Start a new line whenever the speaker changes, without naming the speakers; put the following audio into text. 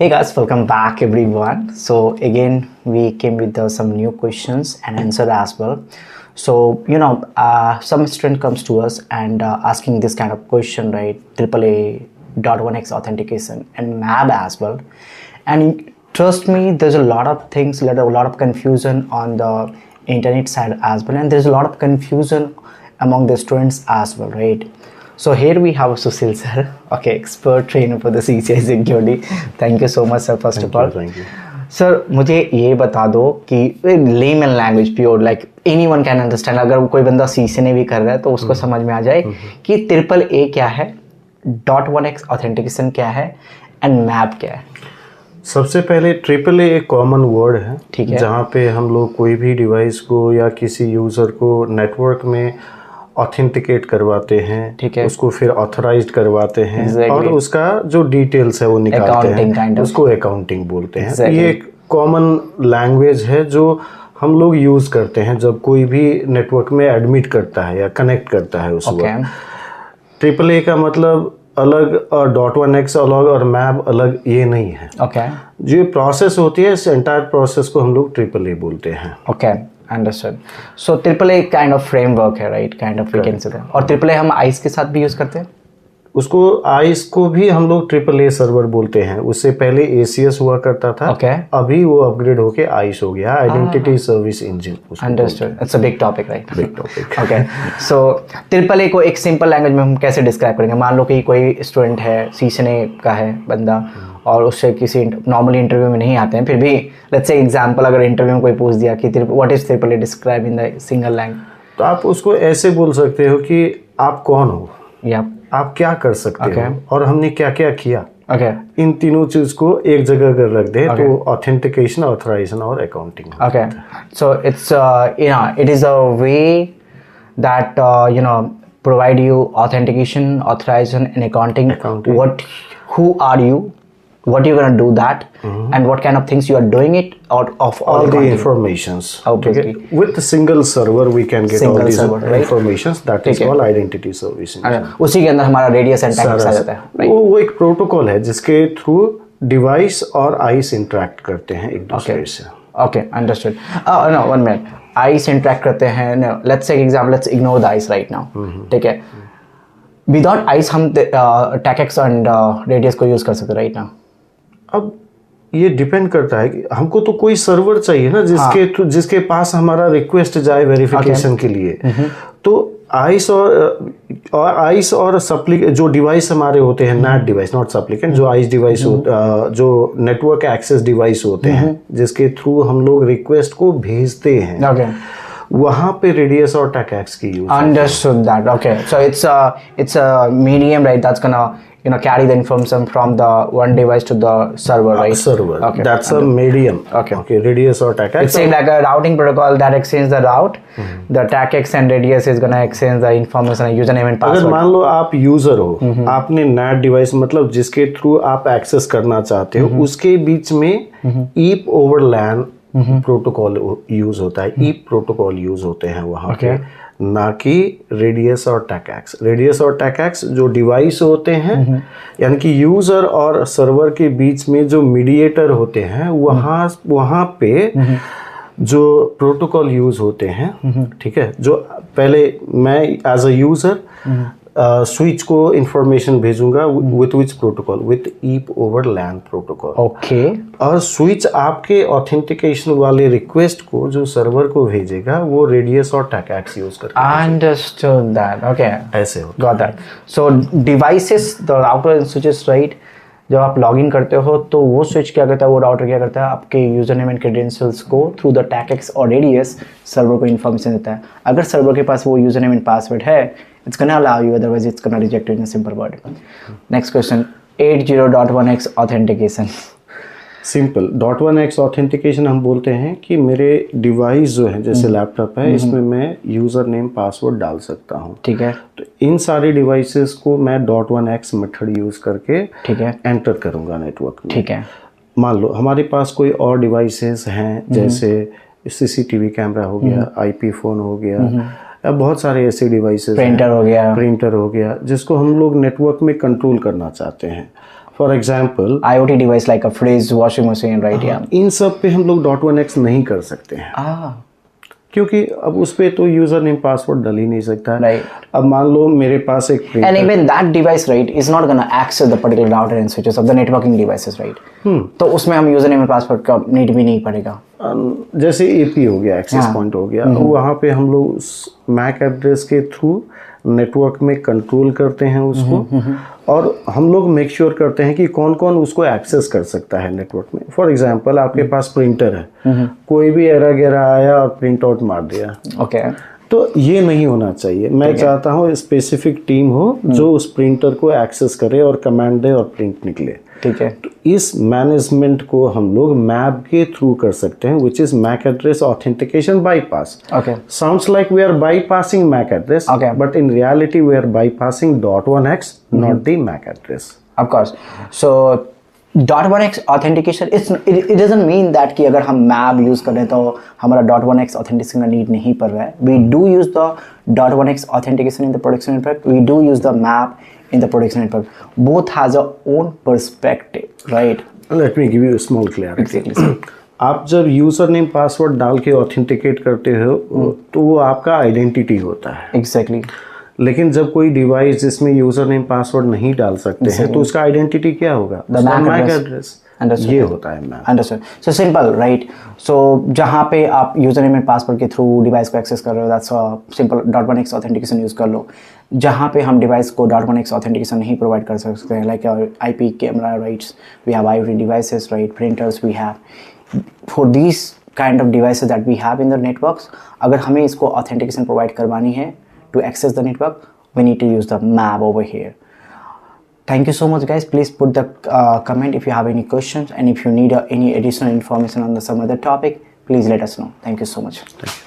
Hey guys, welcome back everyone. So again, we came with some new questions and answer as well. So some student comes to us and asking this kind of question, right? AAA.1x authentication and MAB as well. And trust me, there's a lot of things, a lot of confusion on the internet side as well, and there's a lot of confusion among the students as well, right? So here we have Sushil sir, okay, expert trainer for the CCI security. Thank you so much sir, first of all.
Thank you.
Sir मुझे ये बता दो कि layman language pure like anyone can understand, अगर कोई बंदा CCNA भी कर रहा है तो उसको समझ में आ जाए कि AAA क्या है, .1x ऑथेंटिकेशन क्या है एंड मैप क्या है.
सबसे पहले AAA एक कॉमन वर्ड है,
ठीक है, जहाँ
पे हम लोग कोई भी डिवाइस को या किसी यूज़र को नेटवर्क में ऑथेंटिकेट करवाते हैं, ठीक है, उसको फिर ऑथराइज्ड करवाते हैं, exactly. और उसका जो डिटेल्स है वो निकालते हैं, kind of. उसको अकाउंटिंग बोलते हैं. exactly. ये एक कॉमन लैंग्वेज है जो हम लोग यूज़ करते हैं जब कोई भी नेटवर्क में एडमिट करता है या कनेक्ट करता है उस वक्त. AAA का मतलब अलग और .1x अलग और मैप अलग ये नहीं है. जो प्रोसेस होती है इस एंटायर प्रोसेस को हम लोग AAA बोलते हैं.
Understood. So AAA kind of framework है, right? Kind of we can say. और AAA हम आइस के साथ भी यूज करते हैं.
उसको आइस को भी हम लोग AAA सर्वर बोलते हैं. उससे पहले ACS हुआ करता था. अभी वो अपग्रेड होके आइस हो गया, identity service engine.
Understood. It's a big topic, right?
Big topic.
Okay. So AAA को एक सिंपल लैंग्वेज में हम कैसे डिस्क्राइब करेंगे? मान लो कि कोई स्टूडेंट है, सीसीएनए का है बंदा, और उससे किसी नॉर्मली इंटरव्यू में नहीं आते हैं, फिर भी लेट्स से एग्जांपल अगर इंटरव्यू में कोई पूछ दिया कि what is AAA describe in the single language,
तो आप उसको ऐसे बोल सकते हो कि आप कौन हो, या आप क्या कर सकते हो, और हमने क्या क्या किया. इन तीनों चीज को एक जगह अगर रख दे तो ऑथेंटिकेशन, ऑथराइजेशन और accounting.
So it's it is a way that provide you authentication, authorization and accounting. Who are you, what you're going to do that, and what kind of things you are doing it out of
all the informations.
Okay.
With a single server we can get all these informations. That is all identity service.
उसी के अंदर हमारा radius and tax आ जाता है.
वो एक protocol है जिसके थ्रू डिवाइस और आइस इंटरेक्ट करते हैं एक दूसरे से.
Okay, understood. No, 1 minute. ISE interact करते हैं. Let's take example, let's ignore the ISE right now. ठीक है, विदाउट आइस हम टैकेक्स एंड रेडियस को यूज कर सकते राइट नाउ.
अब ये डिपेंड करता है कि हमको तो कोई सर्वर चाहिए ना जिसके पास हमारा रिक्वेस्ट जाए वेरिफिकेशन के लिए. तो आइस और जो डिवाइस हमारे होते हैं, नेट डिवाइस, नॉट सप्लिकेंट, जो आइस डिवाइस जो नेटवर्क एक्सेस डिवाइस होते हैं जिसके थ्रू हम लोग रिक्वेस्ट को भेजते हैं, वहाँ पे रेडियस और टैकेक्स की use.
Understood that. Okay, so it's a medium, right? That's gonna carry the information from the one device to the server, right?
Server. That's a medium. Okay. Radius or TACAX.
It's like a routing protocol that exchanges the route. The TACAX and radius is gonna exchange the information, username and password.
अगर मान लो आप user हो, आपने net device मतलब जिसके through आप access करना चाहते हो, उसके बीच में ईप ओवर लैन प्रोटोकॉल यूज होता है. ईप प्रोटोकॉल यूज होते हैं वहाँ पे, ना कि रेडियस और टैकेक्स. रेडियस और टैकेक्स जो डिवाइस होते हैं, यानी कि यूजर और सर्वर के बीच में जो मीडिएटर होते हैं, वहाँ पे जो प्रोटोकॉल यूज होते हैं. ठीक है, जो पहले मैं एज अ यूजर स्विच को इंफॉर्मेशन भेजूंगा with which protocol, with EAP over LAN protocol. और स्विच आपके ऑथेंटिकेशन वाले रिक्वेस्ट को जो सर्वर को भेजेगा वो रेडियस और टैकेक्स यूज करके.
Understood that. ओके,
ऐसे होता.
Got that. So devices, the router and switches, right? जब आप लॉगिन करते हो तो वो स्विच क्या करता है, वो राउटर क्या करता है, आपके यूजर नेम एंड क्रेडेंशियल्स को थ्रू द टैकेक्स और रेडियस सर्वर को इन्फॉर्मेशन देता है. अगर सर्वर के पास वो यूजर नेम एंड पासवर्ड है, it's gonna allow you, otherwise it's gonna reject you in a simple word. Next question, 80.1x authentication.
Simple. .1x authentication हम बोलते हैं कि मेरे डिवाइस जो है, जैसे लैपटॉप है, इसमें मैं यूज़र नेम पासवर्ड डाल सकता हूँ.
ठीक है,
तो इन सारे डिवाइसेस को मैं .1x मेथड यूज़ करके, ठीक है, एंटर करूँगा नेटवर्क में. ठीक है, मान लो हमारे पास कोई और डिवाइसेस हैं, जैसे CCTV कैमरा हो गया, IP फ़ोन हो गया, बहुत सारे ऐसे डिवाइसेस, प्रिंटर हो गया, जिसको हम लोग नेटवर्क में कंट्रोल करना चाहते हैं. For example
IoT device like a fridge, washing machine, right? Yeah.
इन सब पे हम लोग .1x नहीं कर सकते हैं,
Ah,
क्योंकि अब उस पे तो यूजर नेम पासवर्ड डल ही नहीं सकता है।
Right.
अब मान लो मेरे पास एक
and
printer,
even that device, right, is not gonna access the particular router and switches of the networking devices, right? तो उसमें हम यूजर नेम और पासवर्ड का नीड भी नहीं पड़ेगा।
जैसे एपी हो गया, एक्सेस पॉइंट हो गया, वहाँ पे हम लोग उस मैक एड्रेस के थ्रू नेटवर्क में कंट्रोल करते हैं उसको, और हम लोग मेक श्योर करते हैं कि कौन कौन उसको एक्सेस कर सकता है नेटवर्क में। फॉर एग्जांपल आपके पास प्रिंटर है, कोई भी एरर गैरर आया और प्रिंट आउट मार दिया,
ओके,
तो ये नहीं होना चाहिए। मैं चाहता हूँ स्पेसिफिक टीम हो जो उस प्रिंटर को एक्सेस करे और कमांड दे और प्रिंट निकले।
ठीक है।
तो इस मैनेजमेंट को हम लोग मैप के थ्रू कर सकते हैं, which is MAC address authentication bypass.
Okay,
Sounds like we are bypassing MAC address,
Okay.
but in reality we are bypassing .1x, not the MAC address.
of course. So .1x authentication, it doesn't mean that कि अगर हम map use करें तो हमारा .1x authentication का need नहीं पड़ रहा है। We do use the .1x authentication in the production network. We do use the map in the production network. Both has a own perspective, right?
Let me give you a small clarity.
Exactly.
आप जब user name password डाल के authenticate करते हो तो वो आपका identity होता है,
Exactly.
लेकिन जब कोई डिवाइस जिसमें यूजर नेम पासवर्ड नहीं डाल सकते हैं तो उसका आइडेंटिटी क्या होगा? उसका
MAC
Mac
address.
Address.
Understood.
ये होता है map.
Understood. So simple, right? सो जहाँ पे आप यूजर नेम एंड पासवर्ड के थ्रू डिवाइस को एक्सेस कर रहे हो, that's simple .1x authentication use कर लो। जहाँ पे हम डिवाइस को .1x ऑथेंटिकेशन नहीं प्रोवाइड कर सकते हैं, like IP camera, rights, we have IoT devices, right, printers we have, for this kind of devices that we have in the networks, अगर हमें इसको ऑथेंटिकेशन प्रोवाइड करवानी है to access the network, we need to use the map over here. Thank you so much, guys. Please put the comment if you have any questions, and if you need any additional information on some other topic, please let us know. Thank you so much.
Thank you.